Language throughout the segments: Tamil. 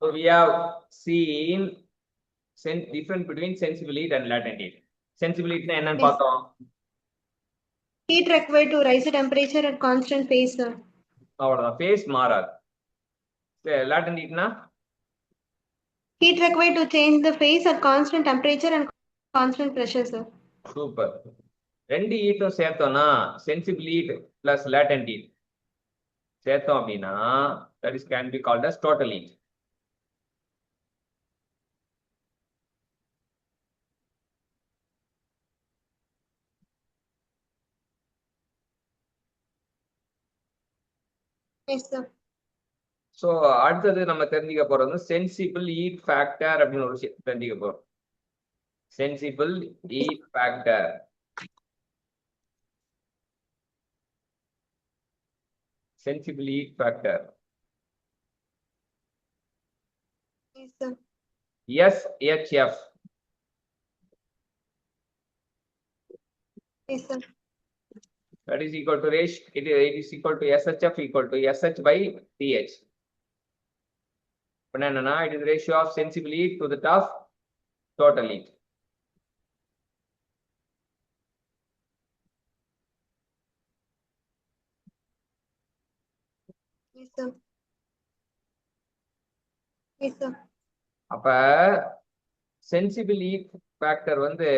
So we have seen difference between sensible heat and latent heat. Sensible heat என்னன்னு பார்த்தோம். Heat required to rise the temperature at constant phase, sir. அவ்வளவுதான், phase மாறாது. latent heatனா Heat required to change the phase at constant temperature and constant pressure, sir. Super. ரெண்டு ஹீட்டும் சேர்த்தோம்னா sensible heat plus latent heat சேர்த்தோம் அப்படின்னா that is can be called as total heat. Yes, sir. So அடுத்தது நம்ம தெரிஞ்சுக்க போறது சென்சிபிள் ஹீட் ஃபேக்டர் அப்படின்னு ஒரு விஷயம் தெரிஞ்சுக்க போறோம். Sensible heat factor. Sensible heat factor Yes, sir. SHF. Yes, sir. That is equal to ratio. It is equal to SHF equal to SH by TH. என்னன்னா it is the ratio of sensible heat to that of total heat. Yes, sir. Yes, sir. அப்ப சென்சிபிள் ஹீட் ஃபேக்டர் வந்து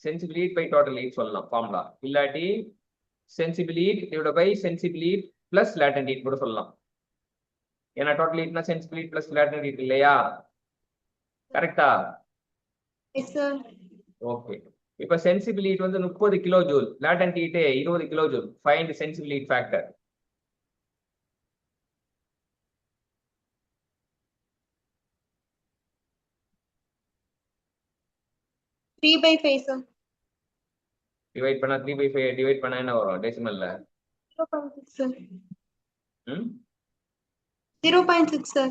sensible heat by total heat சொல்லலாம் ஃபார்முலா. இல்லாட்டி sensible heat divide by sensible heat plus latent heat கூட சொல்லலாம். ஏன்னா டோட்டல் ஹீட்னா sensible heat plus latent heat இல்லையா? கரெக்டா? Yes, sir. ஓகே. இப்ப சென்சிபிள் ஹீட் வந்து 30 kilo joule, latent heat 20 kilo joule. Find sensible heat factor. 3/5, sir. Divide பண்ணா 3/5 டிவைட் பண்ணா என்ன வரும் டெசிமல்ல? 0.6, sir. 0.6 0.6, sir.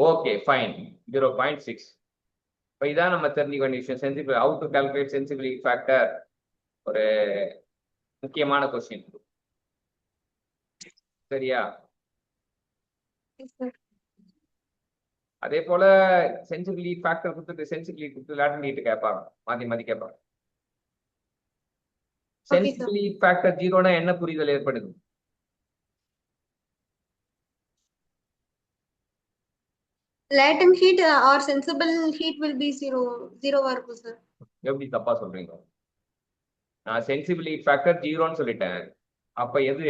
Okay fine. 0.6. இப்போ இதான் நம்ம தெரிஞ்சுக்க வேண்டிய விஷயம். Sensible how to calculate sensible heat factor ஒரு முக்கியமான கொஸ்டின். சரியா? Yes, sir. அதே போல சென்சிபிள் ஹீட் ஃபேக்டர் கொடுத்துட்டு சென்சிபிள் ஹீட் கொடுத்து லேட்டன்ட் ஹீட் கேட்பாங்க, மாத்தி மாத்தி கேட்பாங்க. சென்சிபிள் ஹீட் ஃபேக்டர் 0னா என்ன புரிதல் ஏற்படுது? Latent heat or sensible heat will be zero work, sir. எப்படி தப்பா சொல்றீங்க? நான் சென்சிபிள் ஹீட் ஃபேக்டர் 0ன்னு சொல்லிட்டேன். அப்ப எது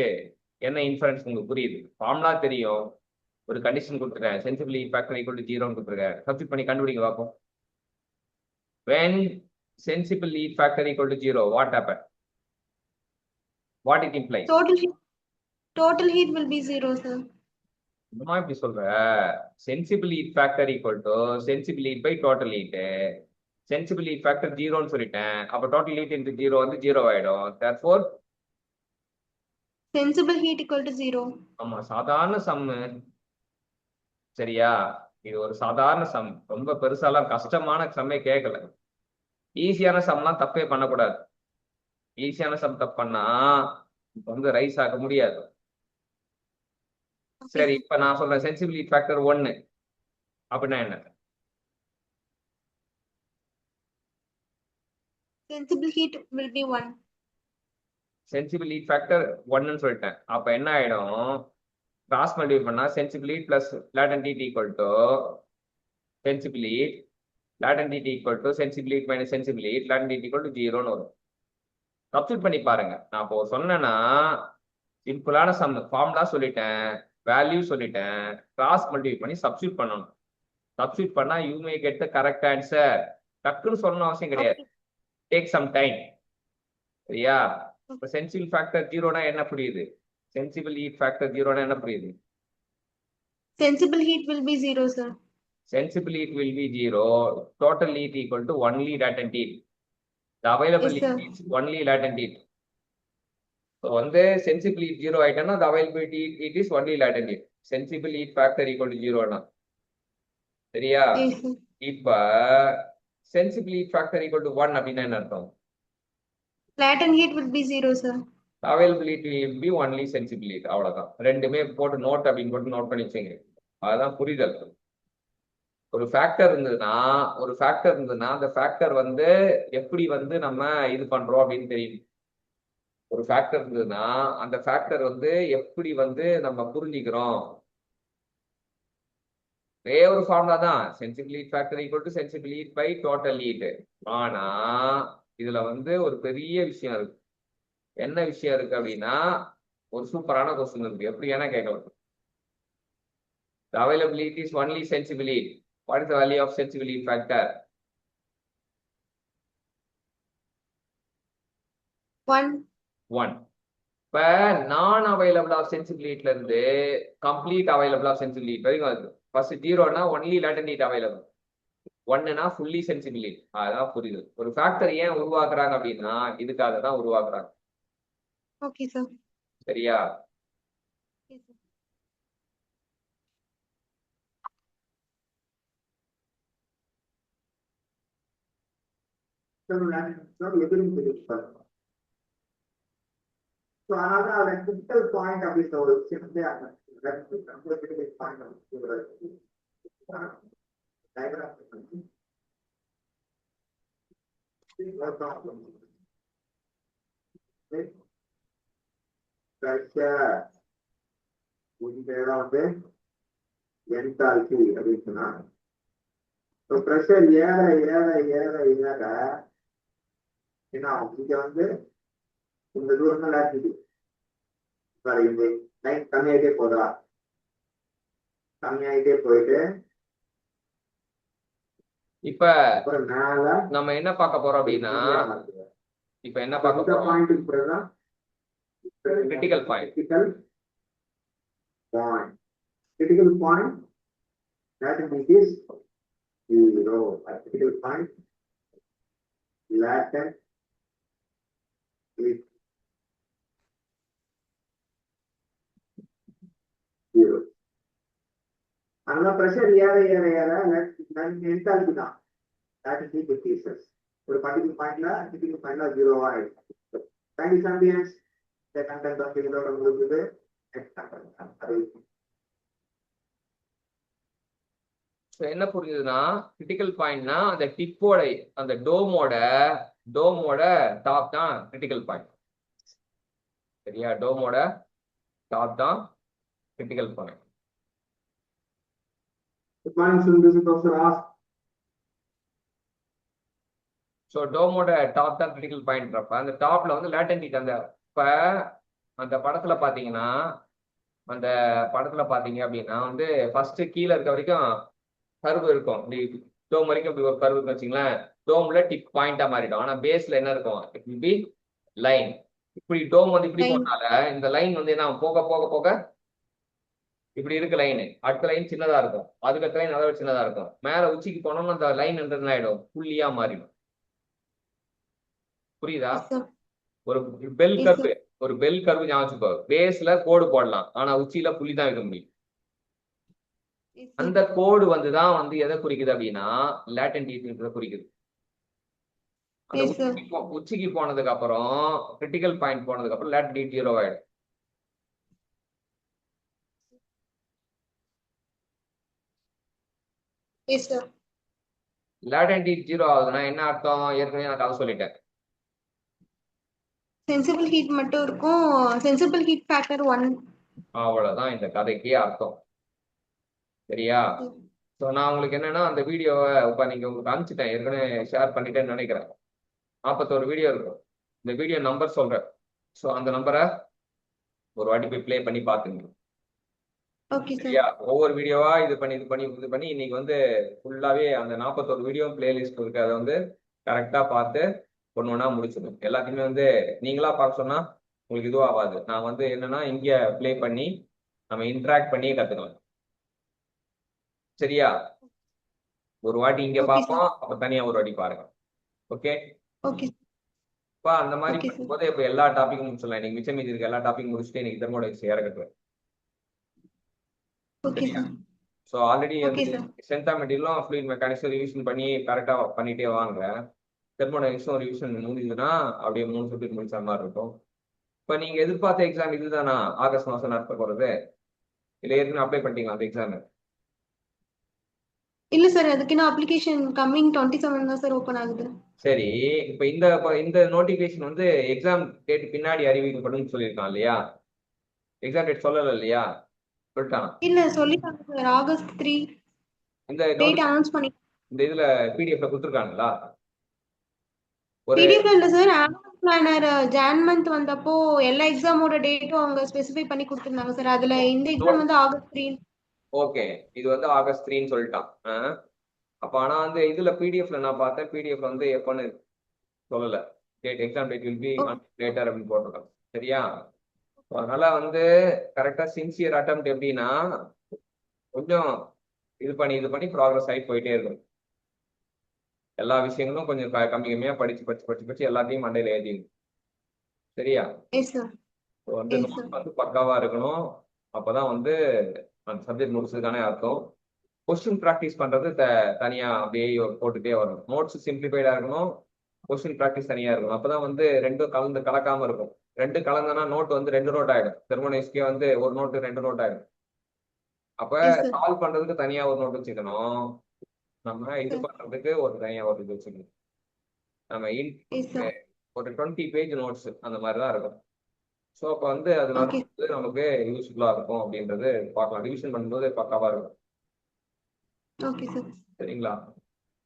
என்ன இன்ஃபரன்ஸ் உங்களுக்கு புரியுது? ஃபார்முலா தெரியும், ஒரு கண்டிஷன் கொடுத்துட்டேன், sensible heat factor equal to 0ன்னு கொடுத்துருக்கேன். சப்ஸ்டிட் பண்ணி கண்டுபிடிங்க பார்ப்போம். when sensible heat factor equal to 0, what happen? What it implies? Total heat will be 0, sir. என்னமா இப்படி சொல்ற? Sensible heat factor equal to sensible heat by total heat. Sensible heat factor 0ன்னு சொல்லிட்டேன். அப்ப டோட்டல் ஹீட் இன்டு 0 வந்து 0 ஆயிடும். therefore sensible heat equal to 0. ஆமா, சாதாரண சம். சரியா? இது ஒரு சாதாரண சம், ரொம்ப பெருசாலாம் கஷ்டமான சம்மே கேட்கல. ஈஸியான சம்லாம் தப்பே பண்ணக்கூடாது. ஈஸியான சம் தப்பு பண்ணா வந்து ரைஸ் ஆக முடியாது. சரி, இப்ப நான் சொல்றேன் சென்சிபிள் ஹீட் ஃபேக்டர் 1 அப்படின்னா என்ன? Sensible heat will be 1. Sensible heat factor 1ன்னு சொல்லிட்டேன். அப்ப என்ன ஆயிடும்? கிராஸ் மல்டிப்ளை பண்ணா sensible heat plus latent heat equal to sensible heat, latent heat equal to sensible heat minus sensible heat, latent heat equal to 0ன்னு வரும். சப்ஸ்டிட் பண்ணி பாருங்க. நான் இப்போ சொன்னேன்னா சிம்பிளான சம், ஃபார்முலா சொல்லிட்டேன், வேல்யூ சொல்லிட்டேன், கிராஸ் மல்டிப்ளை பண்ணி சப்ஸ்டிட் பண்ணணும். சப்ஸ்டிட் பண்ணா you may get the correct answer. டக்குன்னு சொல்லணும் அவசியம் கிடையாது. Take some time. சரியா? இப்போ சென்சிபிள் ஃபேக்டர் 0னா என்ன புரியுது? சென்சிபிள் ஹீட் ஃபேக்டர் 0னா என்ன புரியுது? Sensible heat will be 0, sir. Sensible heat will be 0. Total heat equal to only latent heat. The available Yes, heat is only latent heat. So வந்து sensible heat 0 ஆயிட்டனா the available heat is only latent heat. Sensible heat factor equal to 0னா. சரியா? Yes, sir. இப்ப sensible heat factor equal to 1 அப்படின்னா என்ன அர்த்தம்? Latent heat will be 0, sir. The available heat will be only sensible heat. அவ்வளவுதான். ரெண்டுமே போட்டு நோட் அப்படின்னு போட்டு நோட் பண்ணி வச்சுங்க. அதுதான் புரிதல். ஒரு ஃபேக்டர் இருந்ததுன்னா அந்த ஃபேக்டர் வந்து எப்படி வந்து நம்ம இது பண்றோம் அப்படின்னு தெரியும். ஒரு ஃபேக்டர் இருந்ததுன்னா அந்த ஃபேக்டர் வந்து எப்படி வந்து நம்ம புரிஞ்சுக்கிறோம். ஒரே ஒரு ஃபார்முலா தான், sensible heat factor equal to sensible heat by total heat. ஆனா இதுல வந்து ஒரு பெரிய விஷயம் இருக்கு. என்ன விஷயம் இருக்கு அப்படின்னா, ஒரு சூப்பரான கொஸ்டின் இருக்கு, எப்படி வேணா கேட்கலாம். The available heat is only sensible heat. What is the value of sensible heat factor? 1. 1. இப்ப நான் அவைலபிள் ஆஃப் சென்சிபிள் ஹீட்ல இருந்து complete available of sensible heat வரைக்கும் வருது. ஃபர்ஸ்ட் 0னா ஒன்லி லேட்டன்ட் ஹீட் அவைலபிள், 1னா ஃபுல்லி சென்சிபிள் ஹீட். அதான் புரியுது. ஒரு ஃபேக்டர் ஏன் உருவாக்குறாங்க அப்படின்னா இதுக்காக தான் உருவாக்குறாங்க. Okay, sir. சரியா? Yes, sir. எதிரும் தெரிவிப்பார். ஸோ அதனால அதை கிரிட்டிக்கல் பாயிண்ட் அப்படின்ற ஒரு விஷயத்தை அந்த கிரிட்டிக்கல் பாயிண்ட் வந்து என்தால்பி அப்படின்னு சொன்னாங்க. ப்ரெஷர் ஏற ஏற ஏற ஏற என்ன ஆகும்? இங்க வந்து இந்த தூரம் லாட்டிடியூட் இந்த லைன் கம்மியாகிட்டே போதா, கம்மியாகிட்டே போயிட்டு இப்ப அப்புறம் மேல நம்ம என்ன பார்க்க போறோம் அப்படின்னா, இப்ப என்ன பார்க்க போறோம்? பாயிண்ட்டுக்கு பிறகுதான் critical point. Critical point latent is 0. At critical point latent is 0. அந்த pressure ஏற ஏற ஏற enthalpy தான் latent heat decreases. ஒரு particular pointல critical pointல 0 ஆயிடும். Thank you, champions. The content of the video உங்களுக்கு next content. என்ன புரியுதுன்னா, கிரிட்டிக்கல் பாயிண்ட்னா அந்த டிப்போட அந்த டோமோட டாப் தான் கிரிட்டிக்கல் பாயிண்ட். சரியா? டோமோட டாப் தான் critical point. Good morning, students. Professor asked. So டோமோட டாப் தான் கிரிட்டிக்கல் பாயிண்ட்றப்ப அந்த டாப்ல வந்து லேட்டன்ட் ஹீட் அந்த இப்ப அந்த படத்துல பாத்தீங்கன்னா அப்படின்னா வந்து ஃபர்ஸ்ட் கீழே இருக்க வரைக்கும் கர்வ் இருக்கும். டோம் வரைக்கும் இப்படி ஒரு கர்வ் இருக்குன்னு வச்சுங்களேன். டோம்ல டிப் பாயிண்டா மாறிடும். ஆனா பேஸ்ல என்ன இருக்கும்? It will be line. இப்படி டோம் வந்து இப்படி போனால இந்த லைன் வந்து என்ன போக போக போக இப்படி இருக்கு லைன். அடுத்த லைன் சின்னதா இருக்கும், அதுக்கு அடுத்த லைன் அதை விட சின்னதா இருக்கும். மேல உச்சிக்கு போனோம்னு அந்த லைன் என்ன ஆயிடும்? புள்ளியா மாறிடும். புரியுதா? ஒரு பெல் கர்வ் ஞாபகம், பேஸ்ல கோடு போடலாம், ஆனா உச்சியில புள்ளி தான் வைக்க முடியும். அந்த கோடு வந்துதான் வந்து எதை குறிக்குது அப்படின்னா லேட்டன்ட் ஹீட் குறிக்குது. அந்த உச்சிக்கு போனதுக்கு அப்புறம் கிரிட்டிக்கல் பாயிண்ட் போனதுக்கு அப்புறம் லேட்டன்ட் ஹீட் 0 ஆயிடும். லேட்டன்ட் ஹீட் 0 ஆகுதுன்னா என்ன அர்த்தம்? ஏற்கனவே நான் கதை சொல்லிட்டேன். சென்சிபிள் ஹீட் மட்டும் இருக்கும், சென்சிபிள் ஹீட் ஃபேக்டர் 1. அவ்வளவுதான் இந்த கதைக்கே அர்த்தம். சரியா? ஸோ நான் உங்களுக்கு என்னன்னா அந்த வீடியோவை இப்போ நீங்க உங்களுக்கு அனுப்பிச்சிட்டேன், ஏற்கனவே ஷேர் பண்ணிட்டேன்னு நினைக்கிறேன். 41 வீடியோ இருக்கும். இந்த வீடியோ நம்பர் சொல்றேன். ஸோ அந்த நம்பரை ஒரு வாட்டி போய் ப்ளே பண்ணி பாத்துங்க. சரியா? ஒவ்வொரு வீடியோவா இது பண்ணி இன்னைக்கு வந்து ஃபுல்லாவே அந்த 41 வீடியோ பிளேலிஸ்ட் இருக்கு. அதை வந்து கரெக்டா பார்த்து ஒன்று ஒன்றா முடிச்சிடும். எல்லாத்தையுமே வந்து நீங்களா பார்க்க சொன்னா உங்களுக்கு இதுவும் ஆகாது. நான் வந்து என்னன்னா இங்க ப்ளே பண்ணி நம்ம இன்டராக்ட் பண்ணியே கத்துக்கலாம். சரியா? ஒரு வாட்டி இங்க பார்ப்போம், அப்ப தனியா ஒரு வாட்டி பாருங்க. ஓகே? இப்போ அந்த மாதிரி பண்ணும்போது இப்போ எல்லா டாபிக்கும் முடிச்சிடலாம். இன்னைக்கு மிச்சம் மீதி இருக்க எல்லா டாபிக் முடிச்சுட்டு இன்னைக்கு தெர்மோடைக்ஸ் இறக்கட்டுவேன். ஸோ ஆல்ரெடி ஸ்ட்ரென்த் ஆஃப் மெட்டீரியலும் ஃப்ளூயிட் மெக்கானிக்ஸும் ரிவிஷன் பண்ணி கரெக்டாக பண்ணிட்டே வாங்க. தெர்மோடைக்ஸும் ரிவிஷன் முடிஞ்சதுன்னா அப்படியே 3 சப்ஜெக்ட் முடிச்ச மாதிரி இருக்கும். இப்போ நீங்க எதிர்பார்த்த எக்ஸாம் இதுதானா? ஆகஸ்ட் மாதம் நடத்த போறது இல்லை ஏற்கனவே அப்ளை பண்ணிட்டீங்களா அந்த எக்ஸாம்? இல்ல சார் அதுக்கு இன்னும் அப்ளிகேஷன் கம்மிங் 27 தான் சார் ஓபன் ஆகுது. சரி, இப்ப இந்த நோட்டிபிகேஷன் வந்து எக்ஸாம் டேட் பின்னாடி அறிவிக்கப்படும் சொல்லியிருக்கான் இல்லையா? எக்ஸாம் டேட் சொல்லல இல்லையா? சொல்லிட்டான். இல்ல சொல்லிட்டாங்க சார் ஆகஸ்ட் 3 இந்த டேட் அனௌன்ஸ் பண்ணி. இந்த இதுல பிடிஎஃப்ல கொடுத்துருக்காங்களா? ஒரு பிடிஎஃப் இல்ல sir annual planar John month வந்தப்போ எல்லா எக்ஸாமோட டேட்டும் அவங்க ஸ்பெசிஃபை பண்ணி கொடுத்துருந்தாங்க சார். அதுல இந்த எக்ஸாம் வந்து ஆகஸ்ட் 3. ஓகே, இது வந்து ஆகஸ்ட் 3ன்னு சொல்லிட்டான். அப்ப ஆனா வந்து இதுல பிடிஎஃப்ல நான் பார்த்தேன், பிடிஎஃப்ல வந்து எப்பன்னு சொல்லல. Date exam date will be later அப்படின்னு போட்டிருக்காங்க. சரியா? அதனால வந்து கரெக்டா சின்சியர் அட்டெம்ப்ட் எப்படின்னா கொஞ்சம் இது பண்ணி ப்ராக்ரஸ் ஆகி போயிட்டே இருக்கும். எல்லா விஷயங்களும் கொஞ்சம் கம்மி கம்மியா படிச்சு எல்லாத்தையும் மண்டையில ஏற்றிடும். சரியா? Yes sir. வந்து Yes, நோட்ஸ் sir. வந்து பக்காவா இருக்கணும். அப்பதான் வந்து அந்த சப்ஜெக்ட் முடிச்சதுக்கான அர்த்தம். கொஸ்டின் ப்ராக்டிஸ் பண்றது தனியா அப்படியே போட்டுட்டே வரணும். நோட்ஸ் சிம்பிளிஃபைடா இருக்கணும், கொஸ்டின் ப்ராக்டிஸ் தனியா இருக்கணும். அப்பதான் வந்து ரெண்டும் கலக்காம இருக்கும். ரெண்டு கலந்தனா நோட் வந்து 2 நோட் ஆயிடும். தெர்மோனிஸ்க்கே வந்து ஒரு நோட்டு 2 நோட் ஆயிடும். அப்ப Yes, sir. சால்வ் பண்றதுக்கு தனியா ஒரு நோட் வச்சுக்கணும், நம்ம இது Sir. பண்றதுக்கு ஒரு தனியா ஒரு இது வச்சுக்கணும். நம்ம Yes, sir. ஒரு 20 பேஜ் நோட்ஸ் அந்த மாதிரி தான் இருக்கும். ஸோ அப்போ வந்து அதனால Okay. வந்து நமக்கு யூஸ்ஃபுல்லா இருக்கும் அப்படின்றது பார்க்கலாம். ரிவிஷன் பண்ணும்போது பக்காவா இருக்கும். Okay, sir. சரிங்களா?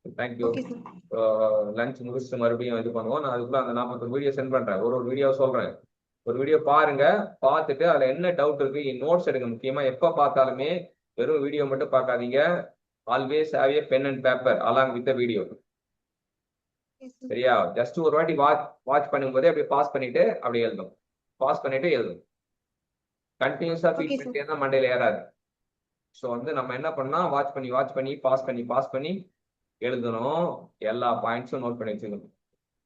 தேங்க்யூ. Okay, sir. லஞ்ச் முடிச்சுட்டு மறுபடியும் இது பண்ணுவோம். நான் அதுக்குள்ள அந்த 41 வீடியோ சென்ட் பண்றேன். ஒரு வீடியோ சொல்றேன். ஒரு வீடியோ பாருங்க, பார்த்துட்டு அதுல என்ன டவுட் இருக்கு நோட்ஸ் எடுங்க. முக்கியமா எப்ப பார்த்தாலுமே வெறும் வீடியோ மட்டும் பார்க்காதீங்க. Always have a pen and paper along with video. Yes, sir. சரியா? ஜஸ்ட் ஒரு வாட்டி வாட்ச் பண்ணும்போதே அப்படியே பாஸ் பண்ணிட்டு அப்படியே எழுதும். பாஸ் பண்ணிட்டு எழுதும். கண்டினியூஸா ஃபீட் Okay, sir. பண்ணிட்டே தான் மண்டையில ஏறாது. ஸோ வந்து நம்ம என்ன பண்ணா வாட்ச் பண்ணி பாஸ் பண்ணி எழுதணும். எல்லா பாயிண்ட்ஸும் நோட் பண்ணி வச்சுக்கணும்.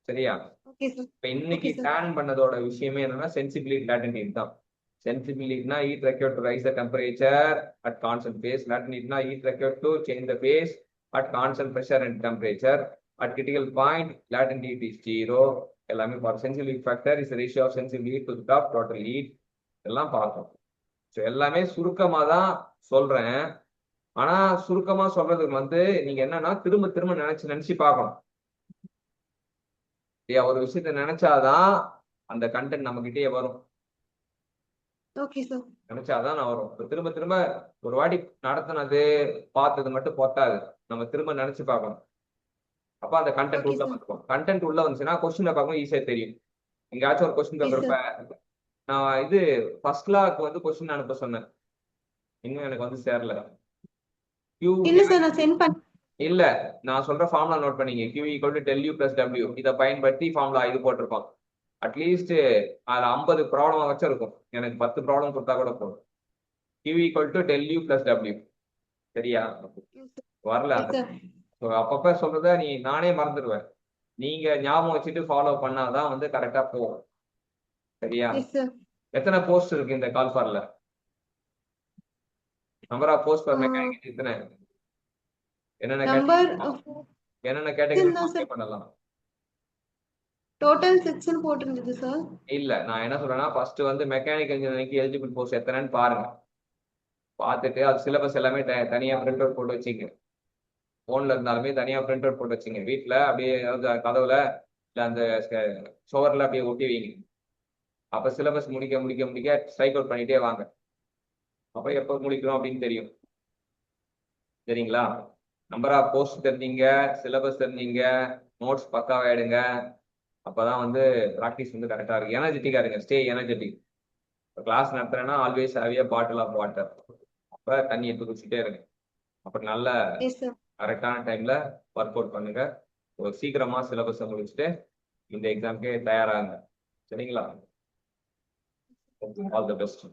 சரியா? Okay, sir. இப்ப இன்னைக்கு Okay, sir. டேன் பண்ணதோட விஷயமே என்னன்னா சென்சிபிலிட்டி லேட்டன்ட் ஹீட் தான். சென்சிபிலிட்டினா heat required to raise the temperature at constant phase. Latent ஹீட்னா heat required to change the phase at constant pressure and temperature. At critical point latent heat is 0. எல்லாமே பார்த்து. Sensibility factor is ratio of sensible heat to top total heat. எல்லாம் பார்த்தோம். ஸோ எல்லாமே சுருக்கமா தான் சொல்றேன். ஆனா சுருக்கமா சொல்றதுக்கு வந்து நீங்க என்னன்னா திரும்ப திரும்ப நினைச்சு பார்க்கணும். ஒரு விஷயத்த நினைச்சாதான் அந்த கண்டென்ட் நம்ம கிட்டே வரும். Okay, sir. நினைச்சாதான் நான் வரும். திரும்ப திரும்ப ஒரு வாட்டி நடத்தினது பார்த்தது மட்டும் பொத்தாது. நம்ம திரும்ப நினைச்சு பார்க்கணும். அப்ப அந்த கண்டென்ட் Okay, உள்ள sir. வந்துடும். கண்டென்ட் உள்ள வந்துச்சுன்னா கொஸ்டின் பார்க்கும் ஈஸியா தெரியும். எங்கேயாச்சும் ஒரு கொஸ்டின் Yes, பேப்பர் sir. நான் இது ஃபர்ஸ்ட் லாக்கு வந்து கொஸ்டின் அனுப்ப சொன்னேன். இன்னும் எனக்கு வந்து சேரல. இல்ல சார் நான் சென்ட் பண்ண. இல்ல, நான் சொல்ற ஃபார்முலா நோட் பண்ணீங்க. Q = del U + W. இதை பயன்படுத்தி ஃபார்முலா இது போட்டிருப்பான். அட்லீஸ்ட் அதுல 50 ப்ராப்ளம் வச்சிருக்கும். எனக்கு 10 ப்ராப்ளம் கொடுத்தா கூட போதும். Q = del U + W. சரியா? வரல. Yes, sir. அப்பப்ப சொல்றத நானே மறந்துடுவேன். நீங்க ஞாபகம் வச்சுட்டு ஃபாலோ பண்ணாதான் வந்து கரெக்டா போகும். சரியா? Yes, sir. எத்தனை போஸ்ட் இருக்கு இந்த கால் ஃபார்ல? Number of post for mechanic எத்தனை? என்னென்ன கேட்டகரி பண்ணலாம்? டோட்டல் 6 போட்டிருந்தது சார். இல்ல, நான் என்ன சொல்றேன்னா ஃபர்ஸ்ட் வந்து மெக்கானிக்கல் இன்ஜினியரிங்க்கு எலிஜிபிள் போஸ்ட் எத்தனைன்னு பாருங்க. பார்த்துட்டு அது சிலபஸ் எல்லாமே தனியா பிரிண்ட் அவுட் போட்டு வச்சுங்க. போன்ல இருந்தாலுமே தனியா பிரிண்ட் அவுட் போட்டு வச்சுங்க. வீட்டுல அப்படியே கதவுல இல்ல அந்த சுவர்ல அப்படியே ஒட்டி வைங்க. அப்ப சிலபஸ் முடிக்க ஸ்ட்ரைக் அவுட் பண்ணிட்டே வாங்க. அப்ப எப்ப முடிக்கிறோம் அப்படின்னு தெரியும். சரிங்களா? நம்பர் ஆஃப் போஸ்ட் தெரிஞ்சீங்க, சிலபஸ் தெரிஞ்சீங்க, நோட்ஸ் பக்காவா எடுங்க. அப்பதான் வந்து ப்ராக்டிஸ் வந்து கரெக்டா இருக்கு. எனர்ஜெட்டிக்கா இருங்க. Stay energetic. கிளாஸ் நடத்துறேன்னா always have a bottle of water. அப்ப தண்ணி எடுத்து குடிச்சிட்டே இருங்க. அப்புறம் நல்ல கரெக்டான டைம்ல ஒர்க் அவுட் பண்ணுங்க. சீக்கிரமா சிலபஸை முடிச்சுட்டு இந்த எக்ஸாம்க்கே தயாராகுங்க. சரிங்களா? All the best.